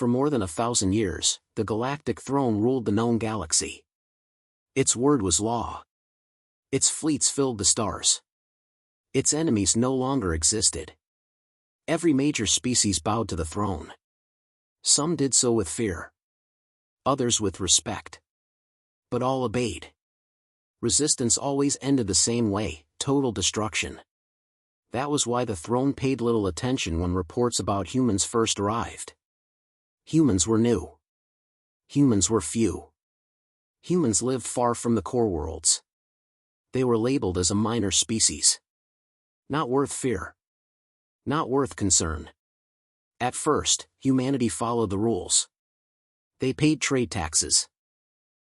For more than 1,000 years, the Galactic Throne ruled the known galaxy. Its word was law. Its fleets filled the stars. Its enemies no longer existed. Every major species bowed to the throne. Some did so with fear. Others with respect. But all obeyed. Resistance always ended the same way, total destruction. That was why the throne paid little attention when reports about humans first arrived. Humans were new. Humans were few. Humans lived far from the core worlds. They were labeled as a minor species. Not worth fear. Not worth concern. At first, humanity followed the rules. They paid trade taxes.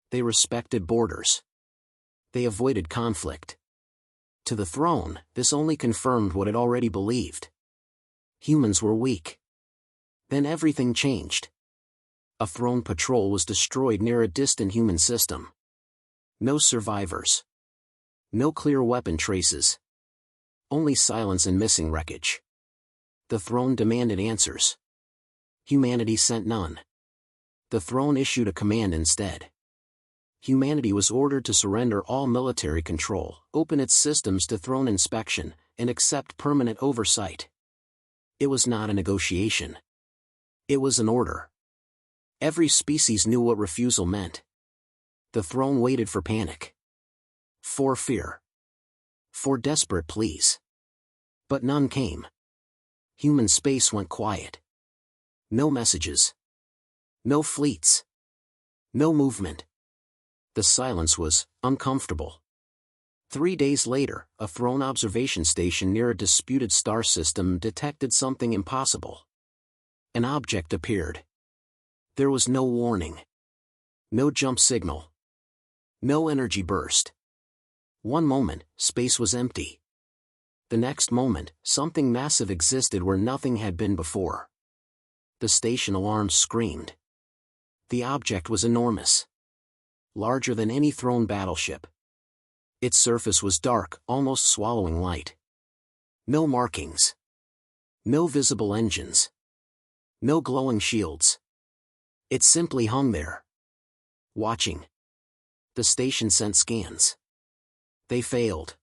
They respected borders. They avoided conflict. To the throne, this only confirmed what it already believed. Humans were weak. Then everything changed. A throne patrol was destroyed near a distant human system. No survivors. No clear weapon traces. Only silence and missing wreckage. The throne demanded answers. Humanity sent none. The throne issued a command instead. Humanity was ordered to surrender all military control, open its systems to throne inspection, and accept permanent oversight. It was not a negotiation. It was an order. Every species knew what refusal meant. The throne waited for panic. For fear. For desperate pleas. But none came. Human space went quiet. No messages. No fleets. No movement. The silence was uncomfortable. 3 days later, a throne observation station near a disputed star system detected something impossible. An object appeared. There was no warning. No jump signal. No energy burst. One moment, space was empty. The next moment, something massive existed where nothing had been before. The station alarms screamed. The object was enormous. Larger than any throne battleship. Its surface was dark, almost swallowing light. No markings. No visible engines. No glowing shields. It simply hung there. Watching. The station sent scans. They failed.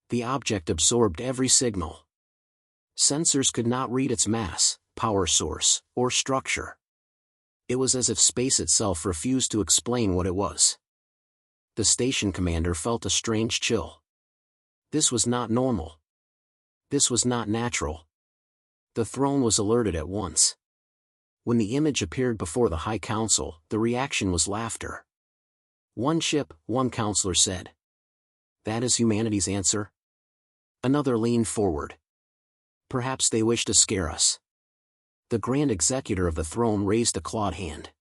The object absorbed every signal. Sensors could not read its mass, power source, or structure. It was as if space itself refused to explain what it was. The station commander felt a strange chill. This was not normal. This was not natural. The throne was alerted at once. When the image appeared before the High Council, the reaction was laughter. One ship, one counselor said. That is humanity's answer? Another leaned forward. Perhaps they wish to scare us. The Grand Executor of the throne raised a clawed hand.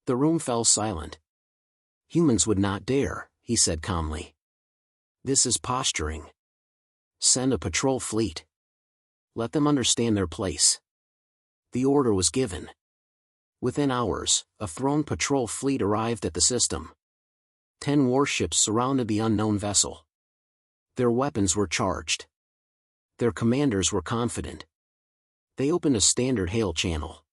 The room fell silent. Humans would not dare, he said calmly. This is posturing. Send a patrol fleet. Let them understand their place. The order was given. Within hours, a throne patrol fleet arrived at the system. 10 warships surrounded the unknown vessel. Their weapons were charged. Their commanders were confident. They opened a standard hail channel.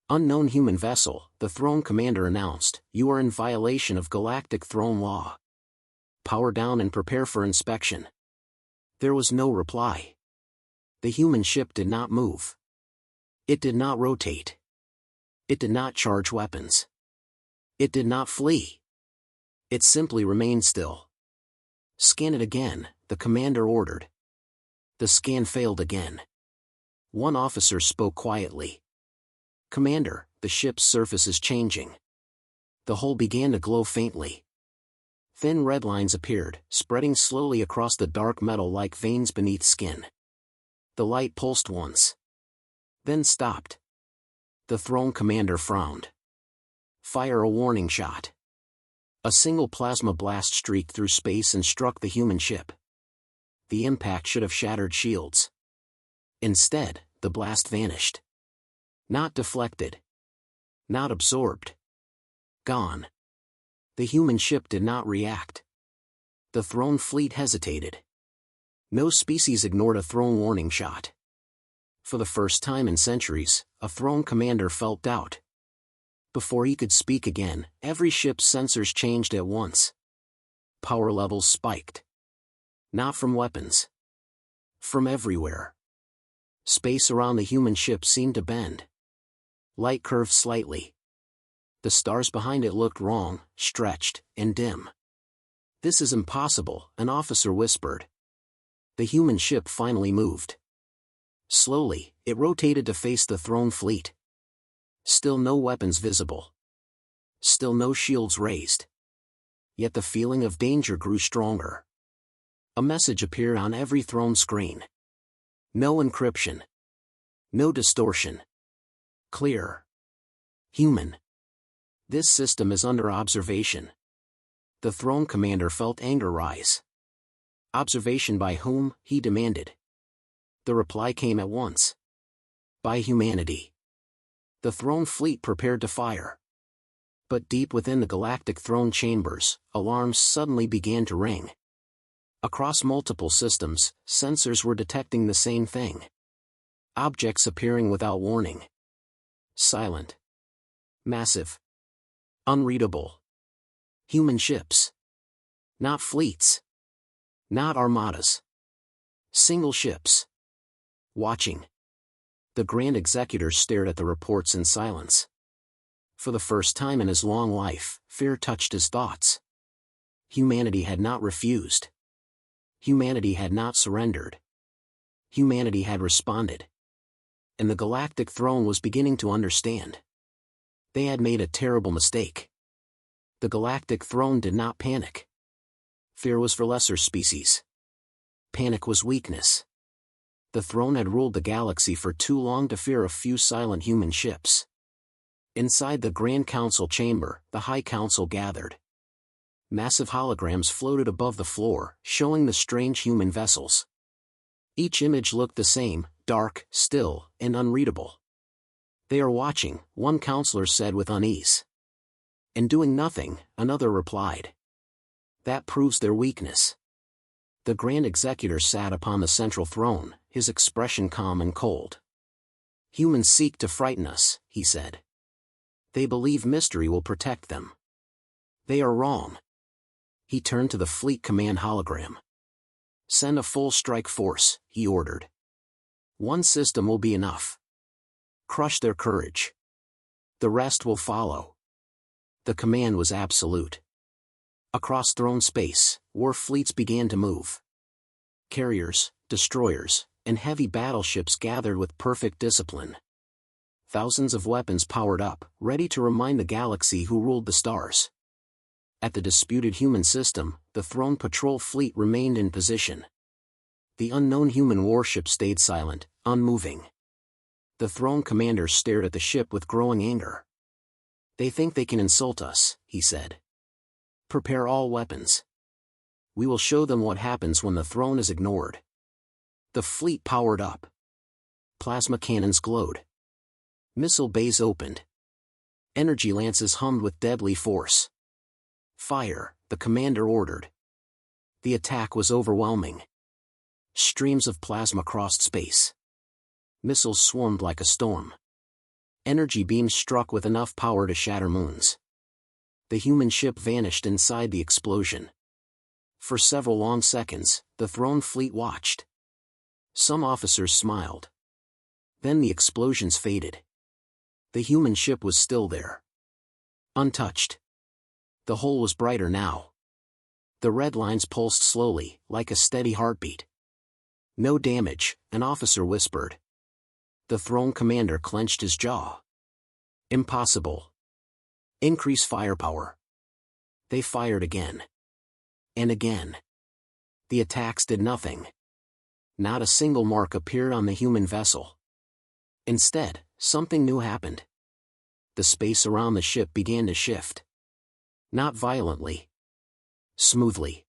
Unknown human vessel, the throne commander announced, you are in violation of Galactic Throne law. Power down and prepare for inspection. There was no reply. The human ship did not move. It did not rotate. It did not charge weapons. It did not flee. It simply remained still. Scan it again, the commander ordered. The scan failed again. One officer spoke quietly. Commander, the ship's surface is changing. The hull began to glow faintly. Thin red lines appeared, spreading slowly across the dark metal like veins beneath skin. The light pulsed once. Then stopped. The throne commander frowned. Fire a warning shot. A single plasma blast streaked through space and struck the human ship. The impact should have shattered shields. Instead, the blast vanished. Not deflected. Not absorbed. Gone. The human ship did not react. The throne fleet hesitated. No species ignored a throne warning shot. For the first time in centuries, a throne commander felt doubt. Before he could speak again, every ship's sensors changed at once. Power levels spiked. Not from weapons. From everywhere. Space around the human ship seemed to bend. Light curved slightly. The stars behind it looked wrong, stretched, and dim. "This is impossible," an officer whispered. The human ship finally moved. Slowly, it rotated to face the throne fleet. Still no weapons visible. Still no shields raised. Yet the feeling of danger grew stronger. A message appeared on every throne screen. No encryption. No distortion. Clear. Human. This system is under observation. The throne commander felt anger rise. Observation by whom, he demanded. The reply came at once. By humanity. The throne fleet prepared to fire. But deep within the Galactic Throne chambers, alarms suddenly began to ring. Across multiple systems, sensors were detecting the same thing. Objects appearing without warning. Silent. Massive. Unreadable. Human ships. Not fleets. Not armadas. Single ships. Watching. The Grand Executor stared at the reports in silence. For the first time in his long life, fear touched his thoughts. Humanity had not refused. Humanity had not surrendered. Humanity had responded. And the Galactic Throne was beginning to understand. They had made a terrible mistake. The Galactic Throne did not panic. Fear was for lesser species. Panic was weakness. The throne had ruled the galaxy for too long to fear a few silent human ships. Inside the Grand Council chamber, the High Council gathered. Massive holograms floated above the floor, showing the strange human vessels. Each image looked the same, dark, still, and unreadable. "They are watching," one counselor said with unease. "And doing nothing," another replied. "That proves their weakness." The Grand Executor sat upon the central throne, his expression calm and cold. "Humans seek to frighten us," he said. "They believe mystery will protect them. They are wrong." He turned to the Fleet Command hologram. "Send a full strike force," he ordered. "One system will be enough. Crush their courage. The rest will follow." The command was absolute. Across throne space, war fleets began to move. Carriers, destroyers, and heavy battleships gathered with perfect discipline. Thousands of weapons powered up, ready to remind the galaxy who ruled the stars. At the disputed human system, the Throne Patrol fleet remained in position. The unknown human warship stayed silent, unmoving. The Throne Commander stared at the ship with growing anger. "They think they can insult us," he said. "Prepare all weapons. We will show them what happens when the throne is ignored." The fleet powered up. Plasma cannons glowed. Missile bays opened. Energy lances hummed with deadly force. "Fire," the commander ordered. The attack was overwhelming. Streams of plasma crossed space. Missiles swarmed like a storm. Energy beams struck with enough power to shatter moons. The human ship vanished inside the explosion. For several long seconds, the throne fleet watched. Some officers smiled. Then the explosions faded. The human ship was still there. Untouched. The hull was brighter now. The red lines pulsed slowly, like a steady heartbeat. "No damage," an officer whispered. The throne commander clenched his jaw. "Impossible. Increase firepower." They fired again. And again. The attacks did nothing. Not a single mark appeared on the human vessel. Instead, something new happened. The space around the ship began to shift. Not violently. Smoothly.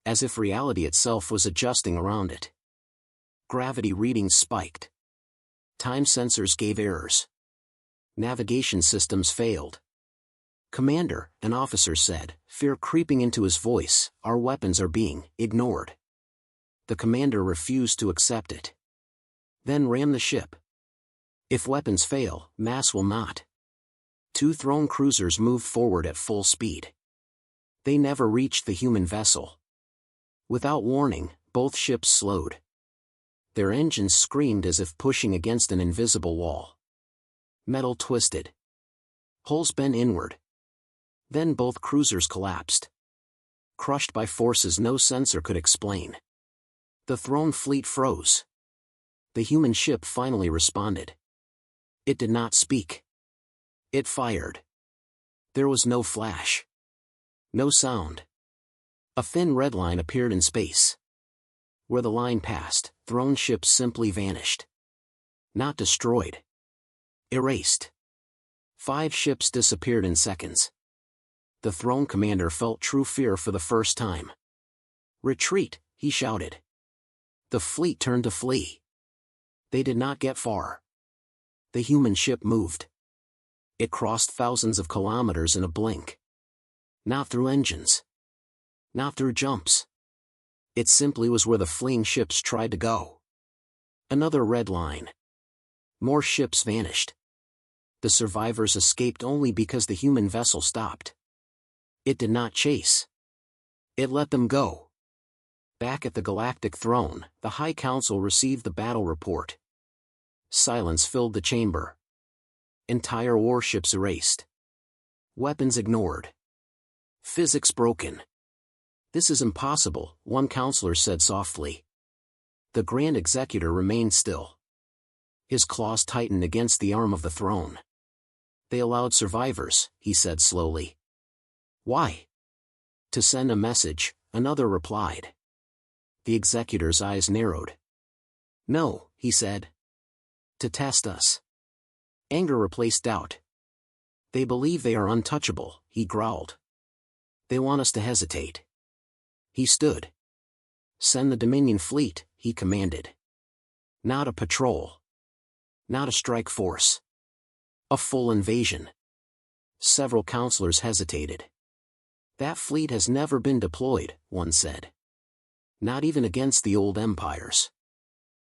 As if reality itself was adjusting around it. Gravity readings spiked. Time sensors gave errors. Navigation systems failed. "Commander," an officer said, fear creeping into his voice, "our weapons are being ignored." The commander refused to accept it. Then ram the ship. If weapons fail, mass will not. 2 throne cruisers moved forward at full speed. They never reached the human vessel. Without warning, both ships slowed. Their engines screamed as if pushing against an invisible wall. Metal twisted. Hulls bent inward. Then both cruisers collapsed. Crushed by forces no sensor could explain. The throne fleet froze. The human ship finally responded. It did not speak. It fired. There was no flash. No sound. A thin red line appeared in space. Where the line passed, throne ships simply vanished. Not destroyed. Erased. 5 ships disappeared in seconds. The throne commander felt true fear for the first time. "Retreat," he shouted. The fleet turned to flee. They did not get far. The human ship moved. It crossed thousands of kilometers in a blink. Not through engines. Not through jumps. It simply was where the fleeing ships tried to go. Another red line. More ships vanished. The survivors escaped only because the human vessel stopped. It did not chase. It let them go. Back at the Galactic Throne, the High Council received the battle report. Silence filled the chamber. Entire warships erased. Weapons ignored. Physics broken. "This is impossible," one counselor said softly. The Grand Executor remained still. His claws tightened against the arm of the throne. "They allowed survivors," he said slowly. "Why?" "To send a message," another replied. The executor's eyes narrowed. "No," he said. "To test us." Anger replaced doubt. "They believe they are untouchable," he growled. "They want us to hesitate." He stood. "Send the Dominion fleet," he commanded. Not a patrol. Not a strike force. A full invasion. Several counselors hesitated. "That fleet has never been deployed," one said. "Not even against the old empires."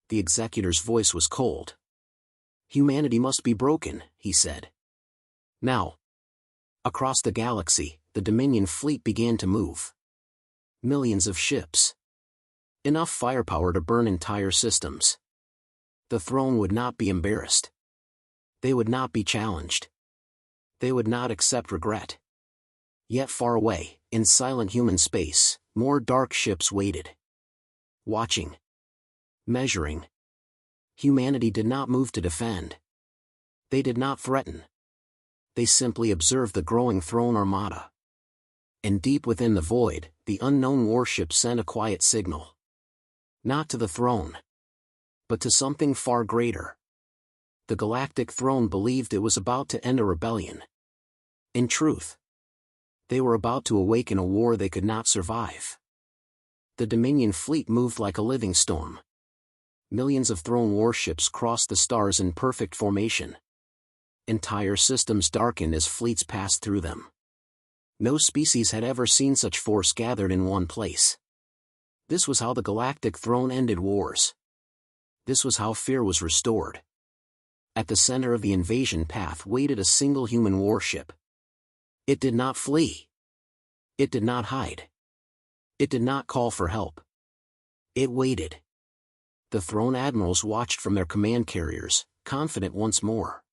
The executor's voice was cold. "Humanity must be broken," he said. Now. Across the galaxy, the Dominion fleet began to move. Millions of ships. Enough firepower to burn entire systems. The throne would not be embarrassed. They would not be challenged. They would not accept regret. Yet far away, in silent human space, more dark ships waited. Watching. Measuring. Humanity did not move to defend. They did not threaten. They simply observed the growing throne armada. And deep within the void, the unknown warship sent a quiet signal. Not to the throne. But to something far greater. The Galactic Throne believed it was about to end a rebellion. In truth, they were about to awaken a war they could not survive. The Dominion fleet moved like a living storm. Millions of throne warships crossed the stars in perfect formation. Entire systems darkened as fleets passed through them. No species had ever seen such force gathered in one place. This was how the Galactic Throne ended wars. This was how fear was restored. At the center of the invasion path waited a single human warship. It did not flee. It did not hide. It did not call for help. It waited. The throne admirals watched from their command carriers, confident once more.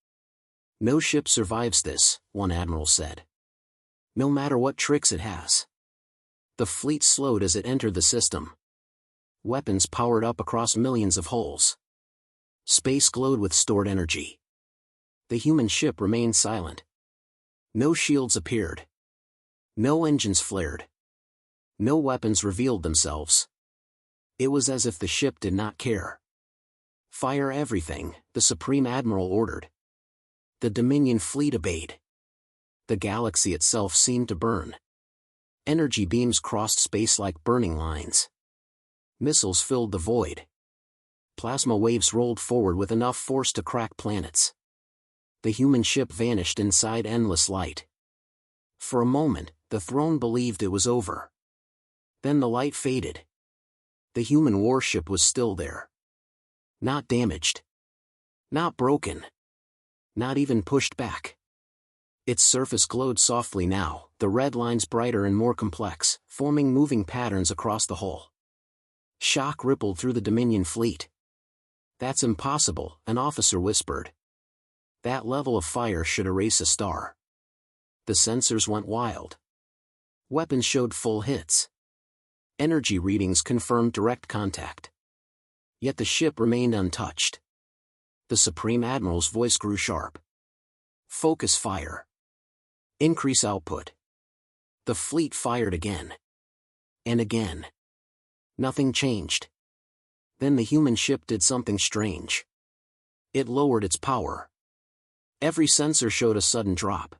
"No ship survives this," one admiral said. "No matter what tricks it has." The fleet slowed as it entered the system. Weapons powered up across millions of hulls. Space glowed with stored energy. The human ship remained silent. No shields appeared. No engines flared. No weapons revealed themselves. It was as if the ship did not care. "Fire everything," the Supreme Admiral ordered. The Dominion fleet obeyed. The galaxy itself seemed to burn. Energy beams crossed space like burning lines. Missiles filled the void. Plasma waves rolled forward with enough force to crack planets. The human ship vanished inside endless light. For a moment, the throne believed it was over. Then the light faded. The human warship was still there. Not damaged. Not broken. Not even pushed back. Its surface glowed softly now, the red lines brighter and more complex, forming moving patterns across the hull. Shock rippled through the Dominion fleet. "That's impossible," an officer whispered. "That level of fire should erase a star." The sensors went wild. Weapons showed full hits. Energy readings confirmed direct contact. Yet the ship remained untouched. The Supreme Admiral's voice grew sharp. "Focus fire. Increase output." The fleet fired again. And again. Nothing changed. Then the human ship did something strange. It lowered its power. Every sensor showed a sudden drop.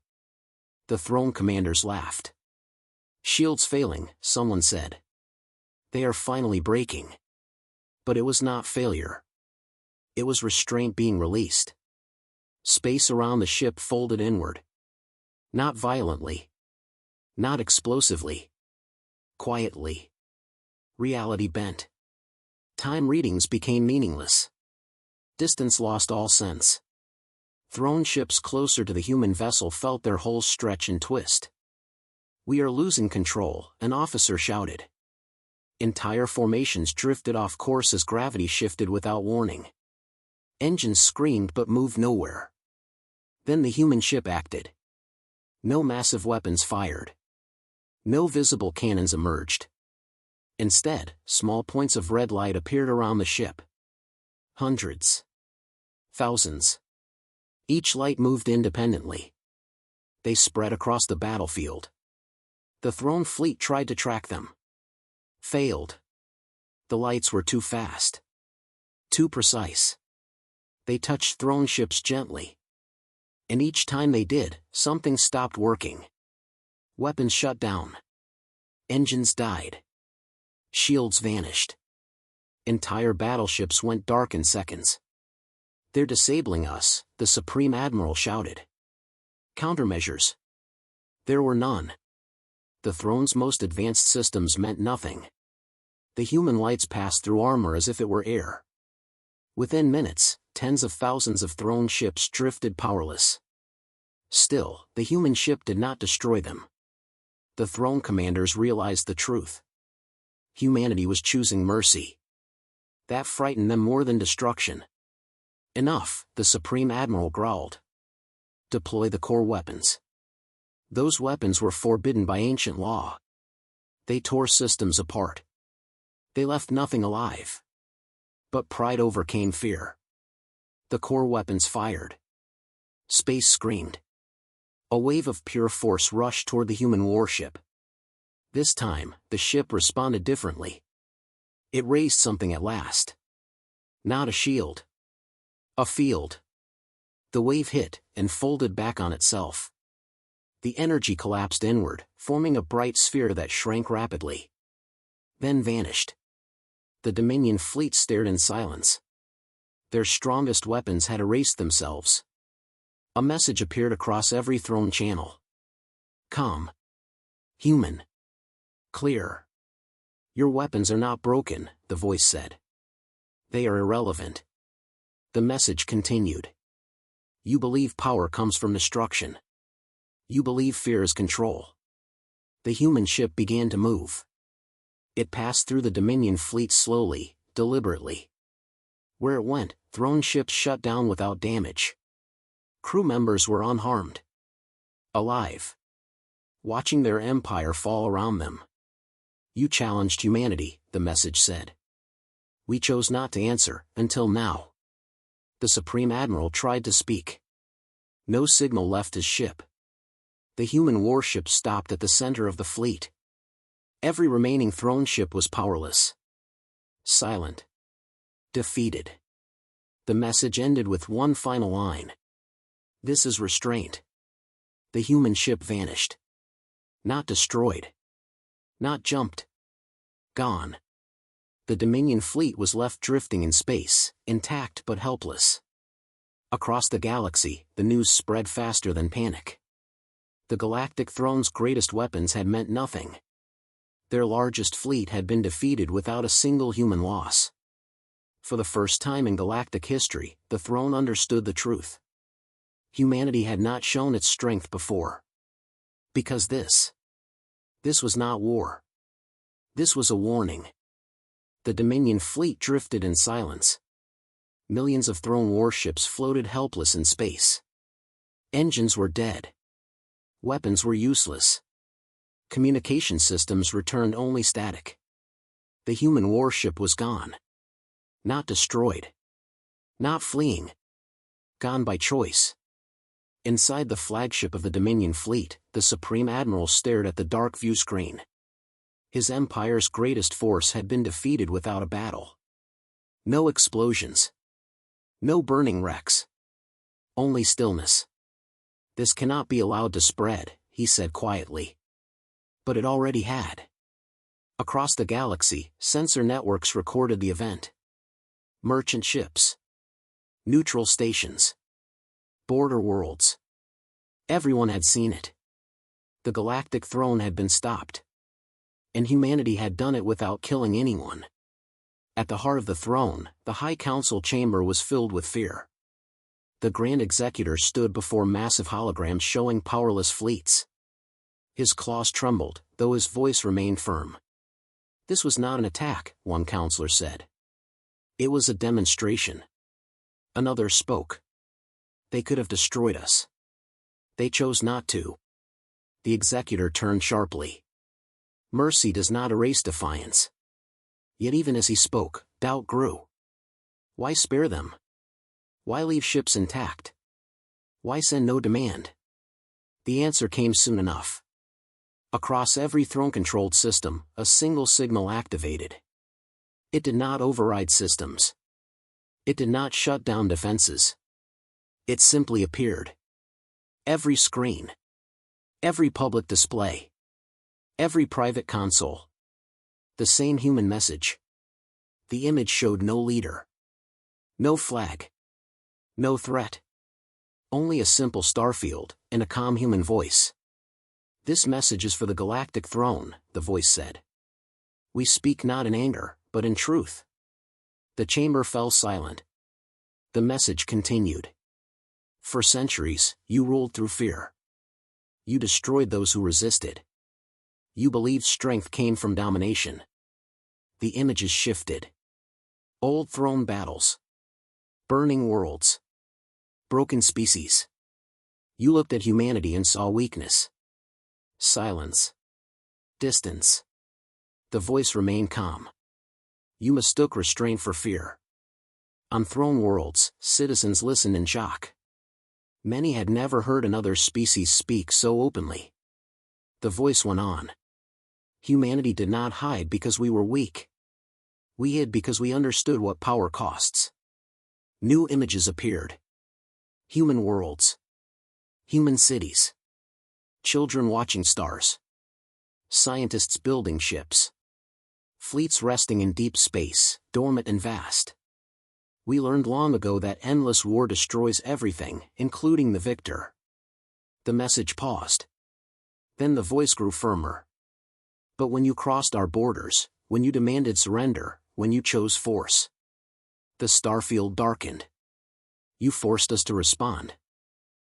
The throne commanders laughed. "Shields failing," someone said. "They are finally breaking." But it was not failure. It was restraint being released. Space around the ship folded inward. Not violently. Not explosively. Quietly. Reality bent. Time readings became meaningless. Distance lost all sense. Throne ships closer to the human vessel felt their hulls stretch and twist. "We are losing control," an officer shouted. Entire formations drifted off course as gravity shifted without warning. Engines screamed but moved nowhere. Then the human ship acted. No massive weapons fired. No visible cannons emerged. Instead, small points of red light appeared around the ship. Hundreds. Thousands. Each light moved independently. They spread across the battlefield. The throne fleet tried to track them. Failed. The lights were too fast. Too precise. They touched throne ships gently. And each time they did, something stopped working. Weapons shut down. Engines died. Shields vanished. Entire battleships went dark in seconds. "They're disabling us," the Supreme Admiral shouted. Countermeasures. There were none. The throne's most advanced systems meant nothing. The human lights passed through armor as if it were air. Within minutes, tens of thousands of throne ships drifted powerless. Still, the human ship did not destroy them. The throne commanders realized the truth. Humanity was choosing mercy. That frightened them more than destruction. "Enough," the Supreme Admiral growled. "Deploy the core weapons." Those weapons were forbidden by ancient law. They tore systems apart. They left nothing alive. But pride overcame fear. The core weapons fired. Space screamed. A wave of pure force rushed toward the human warship. This time, the ship responded differently. It raised something at last. Not a shield. A field. The wave hit, and folded back on itself. The energy collapsed inward, forming a bright sphere that shrank rapidly. Then vanished. The Dominion fleet stared in silence. Their strongest weapons had erased themselves. A message appeared across every throne channel. "Calm. Human. Clear. Your weapons are not broken," the voice said. "They are irrelevant." The message continued. "You believe power comes from destruction. You believe fear is control." The human ship began to move. It passed through the Dominion fleet slowly, deliberately. Where it went, throne ships shut down without damage. Crew members were unharmed. Alive. Watching their empire fall around them. "You challenged humanity," the message said. "We chose not to answer, until now." The Supreme Admiral tried to speak. No signal left his ship. The human warship stopped at the center of the fleet. Every remaining throne ship was powerless. Silent. Defeated. The message ended with one final line. "This is restraint." The human ship vanished. Not destroyed. Not jumped. Gone. The Dominion fleet was left drifting in space, intact but helpless. Across the galaxy, the news spread faster than panic. The Galactic Throne's greatest weapons had meant nothing. Their largest fleet had been defeated without a single human loss. For the first time in galactic history, the throne understood the truth. Humanity had not shown its strength before. Because this was not war. This was a warning. The Dominion fleet drifted in silence. Millions of throne warships floated helpless in space. Engines were dead. Weapons were useless. Communication systems returned only static. The human warship was gone. Not destroyed. Not fleeing. Gone by choice. Inside the flagship of the Dominion fleet, the Supreme Admiral stared at the dark view screen. His empire's greatest force had been defeated without a battle. No explosions. No burning wrecks. Only stillness. This cannot be allowed to spread, he said quietly. But it already had. Across the galaxy, sensor networks recorded the event. Merchant ships. Neutral stations. Border worlds. Everyone had seen it. The Galactic Throne had been stopped. And humanity had done it without killing anyone. At the heart of the throne, the High Council chamber was filled with fear. The Grand Executor stood before massive holograms showing powerless fleets. His claws trembled, though his voice remained firm. This was not an attack, one counselor said. It was a demonstration. Another spoke. They could have destroyed us. They chose not to. The executor turned sharply. Mercy does not erase defiance. Yet even as he spoke, doubt grew. Why spare them? Why leave ships intact? Why send no demand? The answer came soon enough. Across every throne-controlled system, a single signal activated. It did not override systems. It did not shut down defenses. It simply appeared. Every screen. Every public display. Every private console. The same human message. The image showed no leader. No flag. No threat. Only a simple starfield, and a calm human voice. This message is for the Galactic Throne, the voice said. We speak not in anger, but in truth. The chamber fell silent. The message continued. For centuries, you ruled through fear. You destroyed those who resisted. You believed strength came from domination. The images shifted. Old throne battles. Burning worlds. Broken species. You looked at humanity and saw weakness. Silence. Distance. The voice remained calm. You mistook restraint for fear. On throne worlds, citizens listened in shock. Many had never heard another species speak so openly. The voice went on. Humanity did not hide because we were weak. We hid because we understood what power costs. New images appeared. Human worlds. Human cities. Children watching stars. Scientists building ships. Fleets resting in deep space, dormant and vast. We learned long ago that endless war destroys everything, including the victor. The message paused. Then the voice grew firmer. But when you crossed our borders, when you demanded surrender, when you chose force, the starfield darkened. You forced us to respond.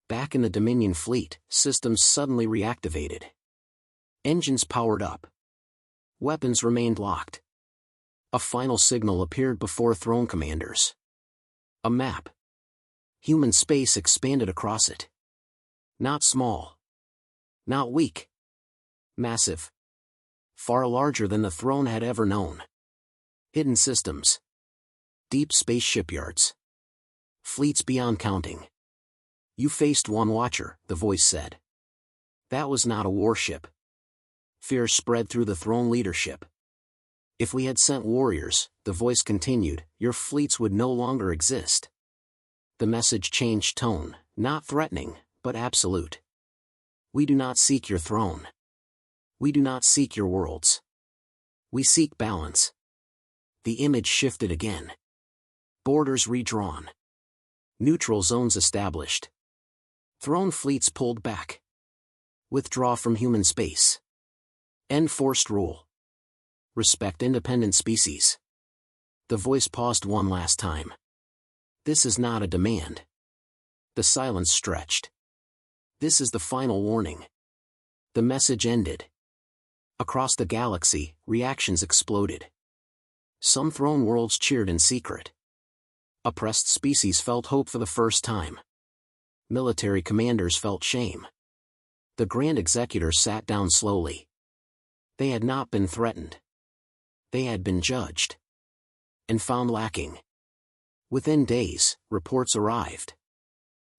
Back in the Dominion fleet, systems suddenly reactivated. Engines powered up. Weapons remained locked. A final signal appeared before throne commanders. A map. Human space expanded across it. Not small. Not weak. Massive. Far larger than the throne had ever known. Hidden systems. Deep space shipyards. Fleets beyond counting. You faced one watcher, the voice said. That was not a warship. Fear spread through the throne leadership. If we had sent warriors, the voice continued, your fleets would no longer exist. The message changed tone, not threatening, but absolute. We do not seek your throne. We do not seek your worlds. We seek balance. The image shifted again. Borders redrawn. Neutral zones established. Throne fleets pulled back. Withdraw from human space. End forced rule. Respect independent species. The voice paused one last time. This is not a demand. The silence stretched. This is the final warning. The message ended. Across the galaxy, reactions exploded. Some throne worlds cheered in secret. Oppressed species felt hope for the first time. Military commanders felt shame. The Grand Executor sat down slowly. They had not been threatened. They had been judged. And found lacking. Within days, reports arrived.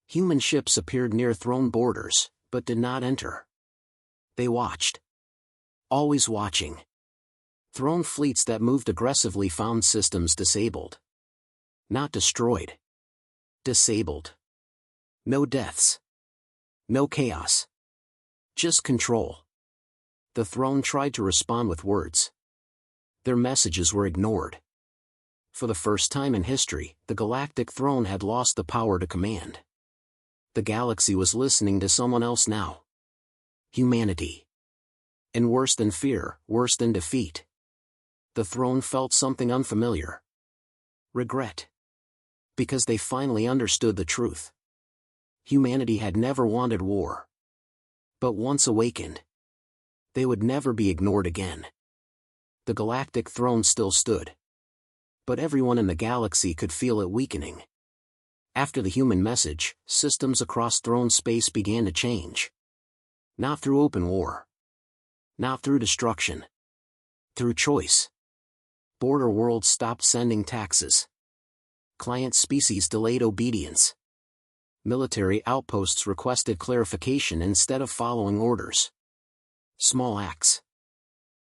Human ships appeared near throne borders, but did not enter. They watched. Always watching. Throne fleets that moved aggressively found systems disabled. Not destroyed. Disabled. No deaths. No chaos. Just control. The throne tried to respond with words. Their messages were ignored. For the first time in history, the Galactic Throne had lost the power to command. The galaxy was listening to someone else now. Humanity. And worse than fear, worse than defeat. The throne felt something unfamiliar. Regret. Because they finally understood the truth. Humanity had never wanted war. But once awakened, they would never be ignored again. The Galactic Throne still stood. But everyone in the galaxy could feel it weakening. After the human message, systems across throne space began to change. Not through open war. Not through destruction. Through choice. Border worlds stopped sending taxes. Client species delayed obedience. Military outposts requested clarification instead of following orders. Small acts.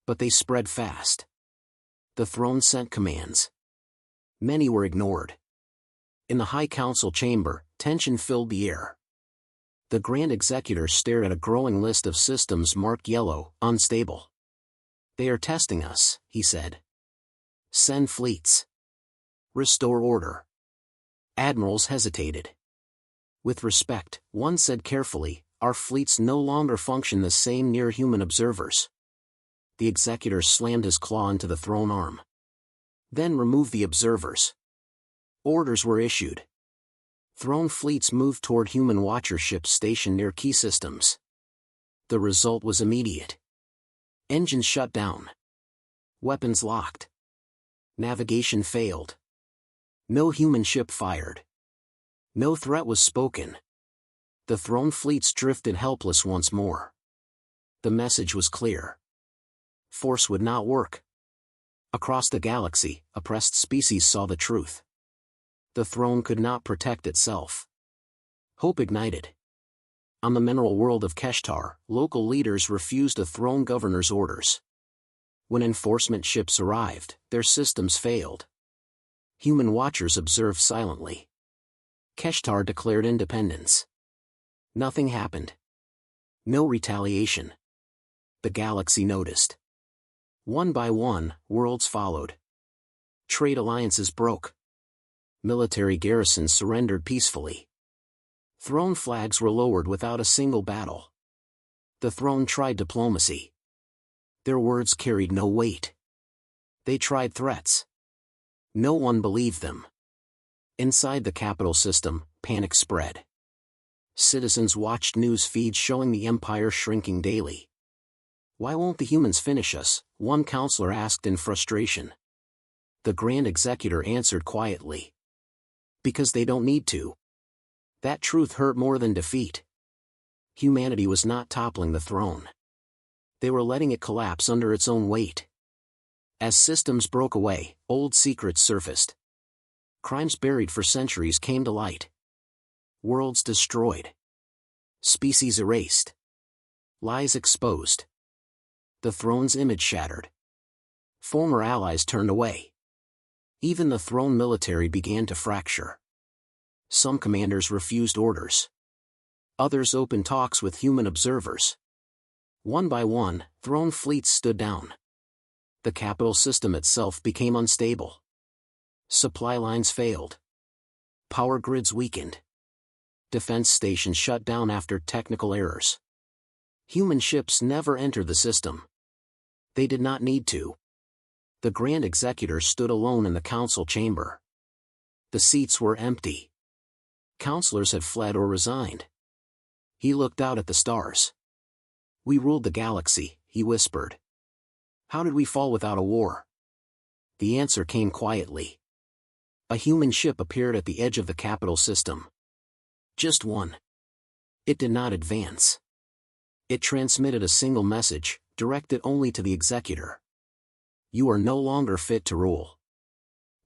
But they spread fast. The throne sent commands. Many were ignored. In the High Council chamber, tension filled the air. The Grand Executor stared at a growing list of systems marked yellow, unstable. They are testing us, he said. Send fleets. Restore order. Admirals hesitated. With respect, one said carefully, our fleets no longer function the same near human observers. The Executor slammed his claw into the throne arm. Then remove the observers. Orders were issued. Throne fleets moved toward human watcher ships stationed near key systems. The result was immediate. Engines shut down. Weapons locked. Navigation failed. No human ship fired. No threat was spoken. The throne fleets drifted helpless once more. The message was clear. Force would not work. Across the galaxy, oppressed species saw the truth. The throne could not protect itself. Hope ignited. On the mineral world of Keshtar, local leaders refused a throne governor's orders. When enforcement ships arrived, their systems failed. Human watchers observed silently. Keshtar declared independence. Nothing happened. No retaliation. The galaxy noticed. One by one, worlds followed. Trade alliances broke. Military garrisons surrendered peacefully. Throne flags were lowered without a single battle. The throne tried diplomacy. Their words carried no weight. They tried threats. No one believed them. Inside the capital system, panic spread. Citizens watched news feeds showing the empire shrinking daily. Why won't the humans finish us? One counselor asked in frustration. The Grand Executor answered quietly. Because they don't need to. That truth hurt more than defeat. Humanity was not toppling the throne. They were letting it collapse under its own weight. As systems broke away, old secrets surfaced. Crimes buried for centuries came to light. Worlds destroyed. Species erased. Lies exposed. The throne's image shattered. Former allies turned away. Even the throne military began to fracture. Some commanders refused orders. Others opened talks with human observers. One by one, throne fleets stood down. The capital system itself became unstable. Supply lines failed. Power grids weakened. Defense stations shut down after technical errors. Human ships never entered the system. They did not need to. The Grand Executor stood alone in the council chamber. The seats were empty. Counselors had fled or resigned. He looked out at the stars. "We ruled the galaxy," he whispered. "How did we fall without a war?" The answer came quietly. A human ship appeared at the edge of the capital system. Just one. It did not advance. It transmitted a single message, directed only to the Executor. "You are no longer fit to rule."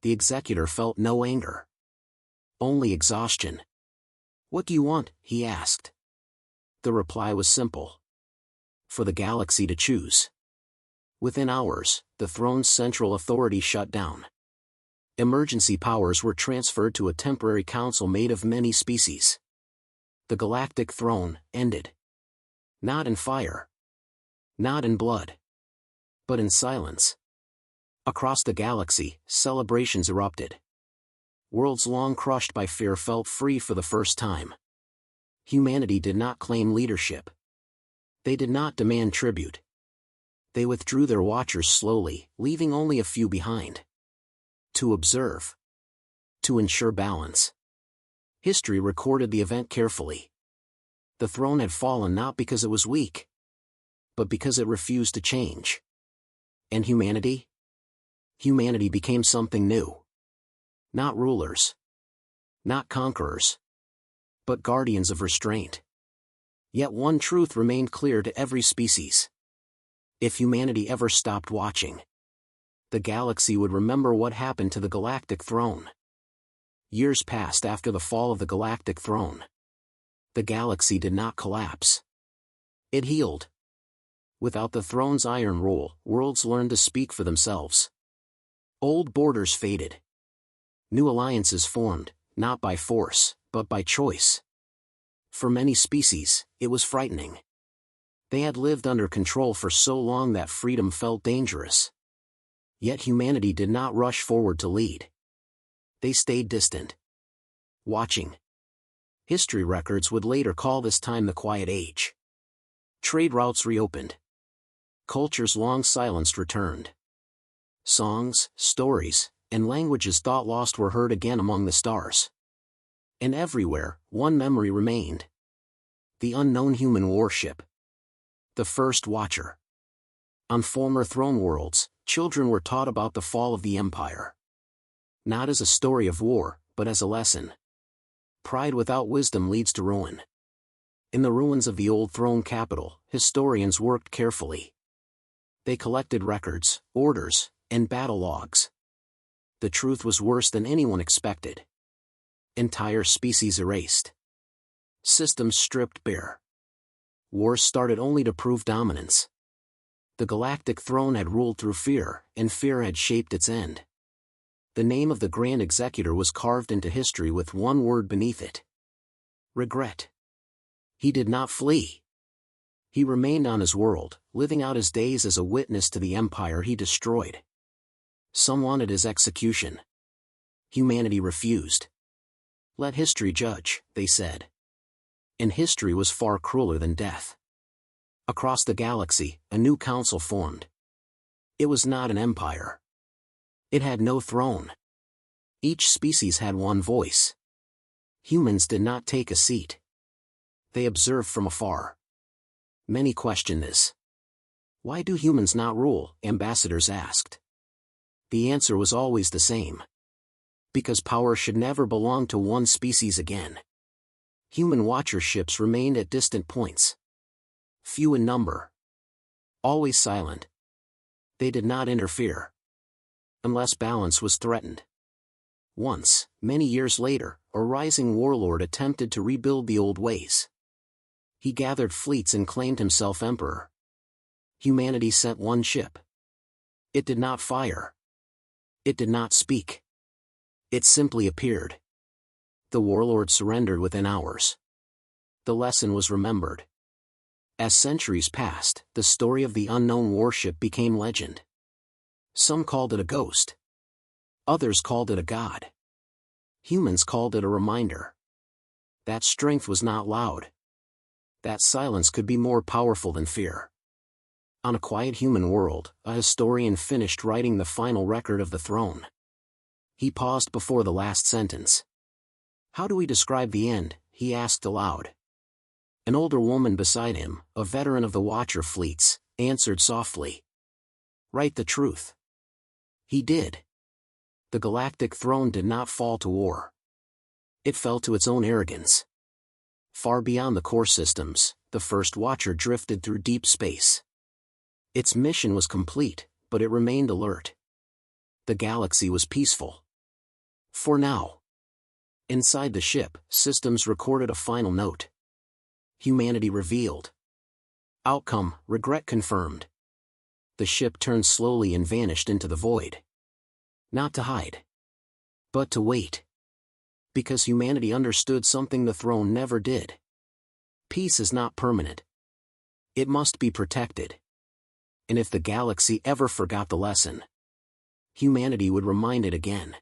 The Executor felt no anger. Only exhaustion. "What do you want?" he asked. The reply was simple. For the galaxy to choose. Within hours, the throne's central authority shut down. Emergency powers were transferred to a temporary council made of many species. The Galactic Throne ended. Not in fire. Not in blood. But in silence. Across the galaxy, celebrations erupted. Worlds long crushed by fear felt free for the first time. Humanity did not claim leadership. They did not demand tribute. They withdrew their watchers slowly, leaving only a few behind. To observe. To ensure balance. History recorded the event carefully. The throne had fallen not because it was weak, but because it refused to change. And humanity? Humanity became something new. Not rulers. Not conquerors. But guardians of restraint. Yet one truth remained clear to every species. If humanity ever stopped watching, the galaxy would remember what happened to the Galactic Throne. Years passed after the fall of the Galactic Throne. The galaxy did not collapse. It healed. Without the throne's iron rule, worlds learned to speak for themselves. Old borders faded. New alliances formed, not by force, but by choice. For many species, it was frightening. They had lived under control for so long that freedom felt dangerous. Yet humanity did not rush forward to lead. They stayed distant. Watching. History records would later call this time the Quiet Age. Trade routes reopened. Cultures long silenced returned. Songs, stories, and languages thought lost were heard again among the stars. And everywhere, one memory remained. The unknown human warship. The first watcher. On former throne worlds, children were taught about the fall of the Empire. Not as a story of war, but as a lesson. Pride without wisdom leads to ruin. In the ruins of the old throne capital, historians worked carefully. They collected records, orders, and battle logs. The truth was worse than anyone expected. Entire species erased. Systems stripped bare. Wars started only to prove dominance. The Galactic Throne had ruled through fear, and fear had shaped its end. The name of the Grand Executor was carved into history with one word beneath it. Regret. He did not flee. He remained on his world, living out his days as a witness to the empire he destroyed. Some wanted his execution. Humanity refused. Let history judge, they said. And history was far crueler than death. Across the galaxy, a new council formed. It was not an empire. It had no throne. Each species had one voice. Humans did not take a seat. They observed from afar. Many questioned this. Why do humans not rule? Ambassadors asked. The answer was always the same. Because power should never belong to one species again. Human watcher ships remained at distant points. Few in number. Always silent. They did not interfere. Unless balance was threatened. Once, many years later, a rising warlord attempted to rebuild the old ways. He gathered fleets and claimed himself emperor. Humanity sent one ship. It did not fire. It did not speak. It simply appeared. The warlord surrendered within hours. The lesson was remembered. As centuries passed, the story of the unknown warship became legend. Some called it a ghost. Others called it a god. Humans called it a reminder. That strength was not loud. That silence could be more powerful than fear. On a quiet human world, a historian finished writing the final record of the throne. He paused before the last sentence. "How do we describe the end?" he asked aloud. An older woman beside him, a veteran of the Watcher fleets, answered softly. "Write the truth." He did. The Galactic Throne did not fall to war. It fell to its own arrogance. Far beyond the core systems, the first Watcher drifted through deep space. Its mission was complete, but it remained alert. The galaxy was peaceful. For now. Inside the ship, systems recorded a final note. Humanity revealed. Outcome, regret confirmed. The ship turned slowly and vanished into the void. Not to hide, but to wait. Because humanity understood something the throne never did. Peace is not permanent. It must be protected. And if the galaxy ever forgot the lesson, humanity would remind it again.